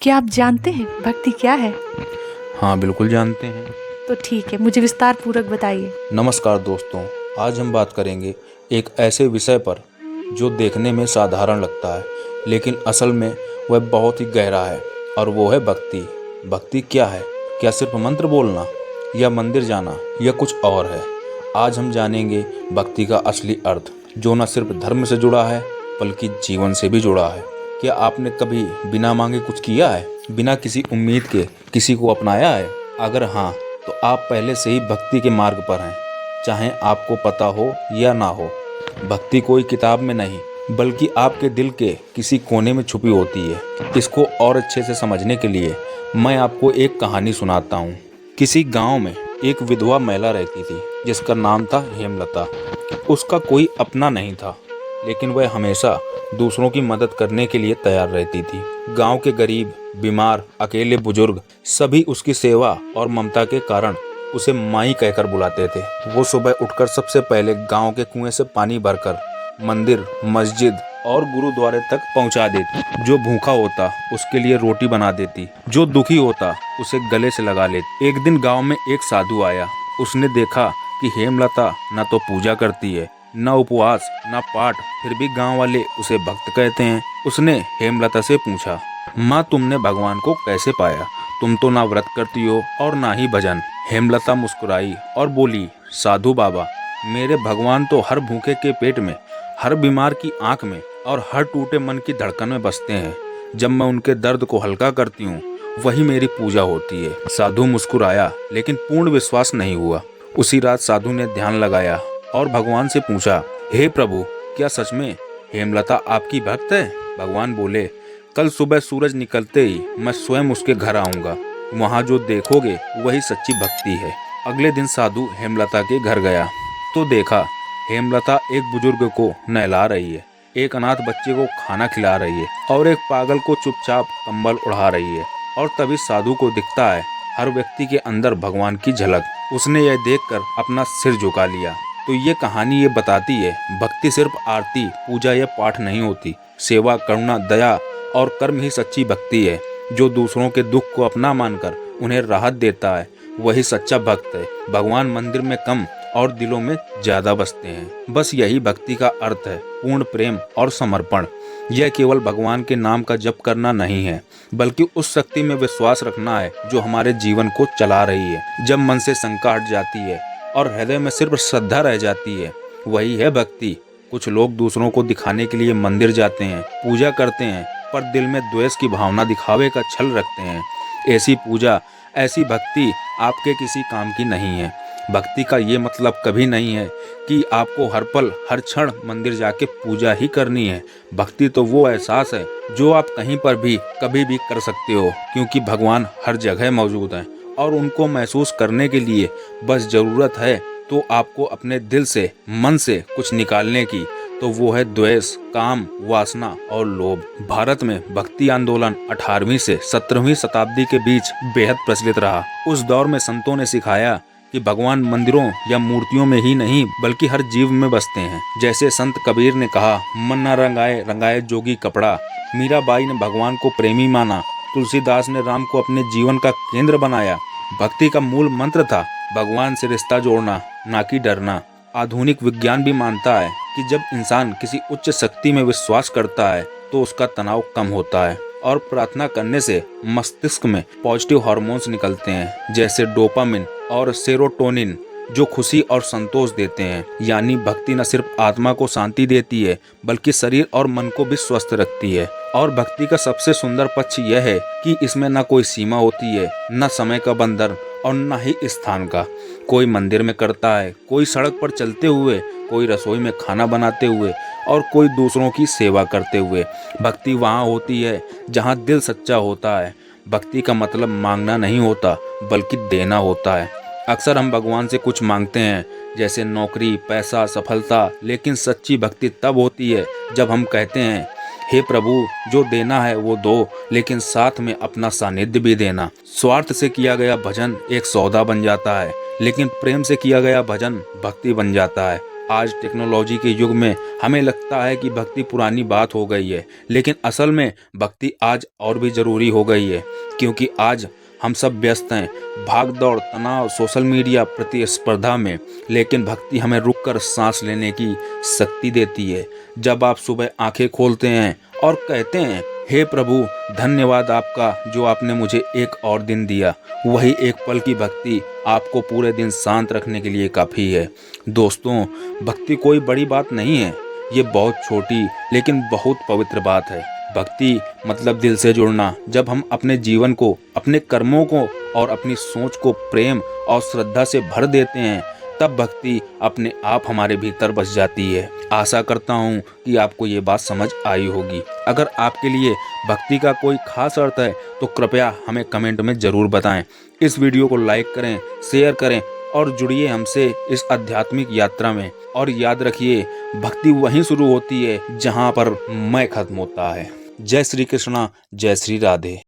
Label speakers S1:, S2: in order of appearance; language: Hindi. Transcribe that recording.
S1: क्या आप जानते हैं भक्ति क्या है?
S2: हाँ, बिल्कुल जानते हैं।
S1: तो ठीक है, मुझे विस्तार पूर्वक बताइए।
S2: नमस्कार दोस्तों, आज हम बात करेंगे एक ऐसे विषय पर जो देखने में साधारण लगता है, लेकिन असल में वह बहुत ही गहरा है, और वो है भक्ति। भक्ति क्या है? क्या सिर्फ मंत्र बोलना, या मंदिर जाना, या कुछ और है? आज हम जानेंगे भक्ति का असली अर्थ, जो न सिर्फ धर्म से जुड़ा है, बल्कि जीवन से भी जुड़ा है। क्या आपने कभी बिना मांगे कुछ किया है? बिना किसी उम्मीद के किसी को अपनाया है? अगर हाँ, तो आप पहले से ही भक्ति के मार्ग पर हैं, चाहे आपको पता हो या ना हो। भक्ति कोई किताब में नहीं, बल्कि आपके दिल के किसी कोने में छुपी होती है। इसको और अच्छे से समझने के लिए मैं आपको एक कहानी सुनाता हूँ। किसी गांव में एक विधवा महिला रहती थी, जिसका नाम था हेमलता। उसका कोई अपना नहीं था, लेकिन वह हमेशा दूसरों की मदद करने के लिए तैयार रहती थी। गांव के गरीब, बीमार, अकेले बुजुर्ग सभी उसकी सेवा और ममता के कारण उसे माई कहकर बुलाते थे। वो सुबह उठकर सबसे पहले गांव के कुएं से पानी भरकर मंदिर, मस्जिद और गुरुद्वारे तक पहुंचा देती। जो भूखा होता उसके लिए रोटी बना देती, जो दुखी होता उसे गले से लगा लेती। एक दिन गांव में एक साधु आया। उसने देखा कि हेमलता न तो पूजा करती है, न उपवास, न पाठ, फिर भी गांव वाले उसे भक्त कहते हैं। उसने हेमलता से पूछा, माँ, तुमने भगवान को कैसे पाया? तुम तो ना व्रत करती हो और ना ही भजन। हेमलता मुस्कुराई और बोली, साधु बाबा, मेरे भगवान तो हर भूखे के पेट में, हर बीमार की आंख में और हर टूटे मन की धड़कन में बसते हैं। जब मैं उनके दर्द को हल्का करती हूँ, वही मेरी पूजा होती है। साधु मुस्कुराया, लेकिन पूर्ण विश्वास नहीं हुआ। उसी रात साधु ने ध्यान लगाया और भगवान से पूछा, हे प्रभु, क्या सच में हेमलता आपकी भक्त है? भगवान बोले, कल सुबह सूरज निकलते ही मैं स्वयं उसके घर आऊंगा। वहाँ जो देखोगे वही सच्ची भक्ति है। अगले दिन साधु हेमलता के घर गया तो देखा हेमलता एक बुजुर्ग को नहला रही है, एक अनाथ बच्चे को खाना खिला रही है और एक पागल को चुपचाप कंबल उड़ा रही है। और तभी साधु को दिखता है हर व्यक्ति के अंदर भगवान की झलक। उसने यह देखकर अपना सिर झुका लिया। तो ये कहानी ये बताती है, भक्ति सिर्फ आरती, पूजा या पाठ नहीं होती। सेवा, करुणा, दया और कर्म ही सच्ची भक्ति है। जो दूसरों के दुख को अपना मानकर उन्हें राहत देता है, वही सच्चा भक्त है। भगवान मंदिर में कम और दिलों में ज्यादा बसते हैं। बस यही भक्ति का अर्थ है, पूर्ण प्रेम और समर्पण। यह केवल भगवान के नाम का जप करना नहीं है, बल्कि उस शक्ति में विश्वास रखना है जो हमारे जीवन को चला रही है। जब मन से शंका हट जाती है और हृदय में सिर्फ श्रद्धा रह जाती है, वही है भक्ति। कुछ लोग दूसरों को दिखाने के लिए मंदिर जाते हैं, पूजा करते हैं, पर दिल में द्वेष की भावना, दिखावे का छल रखते हैं। ऐसी पूजा, ऐसी भक्ति आपके किसी काम की नहीं है। भक्ति का ये मतलब कभी नहीं है कि आपको हर पल, हर क्षण मंदिर जाके पूजा ही करनी है। भक्ति तो वो एहसास है जो आप कहीं पर भी, कभी भी कर सकते हो, क्योंकि भगवान हर जगह मौजूद हैं और उनको महसूस करने के लिए बस जरूरत है तो आपको अपने दिल से, मन से कुछ निकालने की। तो वो है द्वेष, काम, वासना और लोभ। भारत में भक्ति आंदोलन 18वीं से 17वीं शताब्दी के बीच बेहद प्रचलित रहा। उस दौर में संतों ने सिखाया कि भगवान मंदिरों या मूर्तियों में ही नहीं, बल्कि हर जीव में बसते हैं। जैसे संत कबीर ने कहा, मन न रंगाए रंगाए जोगी कपड़ा। मीराबाई ने भगवान को प्रेमी माना। तुलसीदास ने राम को अपने जीवन का केंद्र बनाया। भक्ति का मूल मंत्र था भगवान से रिश्ता जोड़ना, ना कि डरना। आधुनिक विज्ञान भी मानता है कि जब इंसान किसी उच्च शक्ति में विश्वास करता है तो उसका तनाव कम होता है, और प्रार्थना करने से मस्तिष्क में पॉजिटिव हार्मोन्स निकलते हैं, जैसे डोपामिन और सेरोटोनिन, जो खुशी और संतोष देते हैं। यानी भक्ति न सिर्फ आत्मा को शांति देती है, बल्कि शरीर और मन को भी स्वस्थ रखती है। और भक्ति का सबसे सुंदर पक्ष यह है कि इसमें न कोई सीमा होती है, न समय का बंधन और न ही स्थान का। कोई मंदिर में करता है, कोई सड़क पर चलते हुए, कोई रसोई में खाना बनाते हुए और कोई दूसरों की सेवा करते हुए। भक्ति वहाँ होती है जहाँ दिल सच्चा होता है। भक्ति का मतलब मांगना नहीं होता, बल्कि देना होता है। अक्सर हम भगवान से कुछ मांगते हैं, जैसे नौकरी, पैसा, सफलता, लेकिन सच्ची भक्ति तब होती है जब हम कहते हैं, हे प्रभु, जो देना है वो दो, लेकिन साथ में अपना सानिध्य भी देना। स्वार्थ से किया गया भजन एक सौदा बन जाता है, लेकिन प्रेम से किया गया भजन भक्ति बन जाता है। आज टेक्नोलॉजी के युग में हमें लगता है कि भक्ति पुरानी बात हो गई है, लेकिन असल में भक्ति आज और भी ज़रूरी हो गई है, क्योंकि आज हम सब व्यस्त हैं, भाग दौड़, तनाव, सोशल मीडिया, प्रतिस्पर्धा में। लेकिन भक्ति हमें रुककर सांस लेने की शक्ति देती है। जब आप सुबह आंखें खोलते हैं और कहते हैं, हे प्रभु, धन्यवाद आपका जो आपने मुझे एक और दिन दिया, वही एक पल की भक्ति आपको पूरे दिन शांत रखने के लिए काफ़ी है। दोस्तों, भक्ति कोई बड़ी बात नहीं है, ये बहुत छोटी लेकिन बहुत पवित्र बात है। भक्ति मतलब दिल से जुड़ना। जब हम अपने जीवन को, अपने कर्मों को और अपनी सोच को प्रेम और श्रद्धा से भर देते हैं, तब भक्ति अपने आप हमारे भीतर बस जाती है। आशा करता हूँ कि आपको ये बात समझ आई होगी। अगर आपके लिए भक्ति का कोई खास अर्थ है तो कृपया हमें कमेंट में ज़रूर बताएं। इस वीडियो को लाइक करें, शेयर करें और जुड़िए हमसे इस आध्यात्मिक यात्रा में। और याद रखिए, भक्ति वहीं शुरू होती है जहाँ पर मैं खत्म होता है। जय श्री कृष्णा, जय श्री राधे।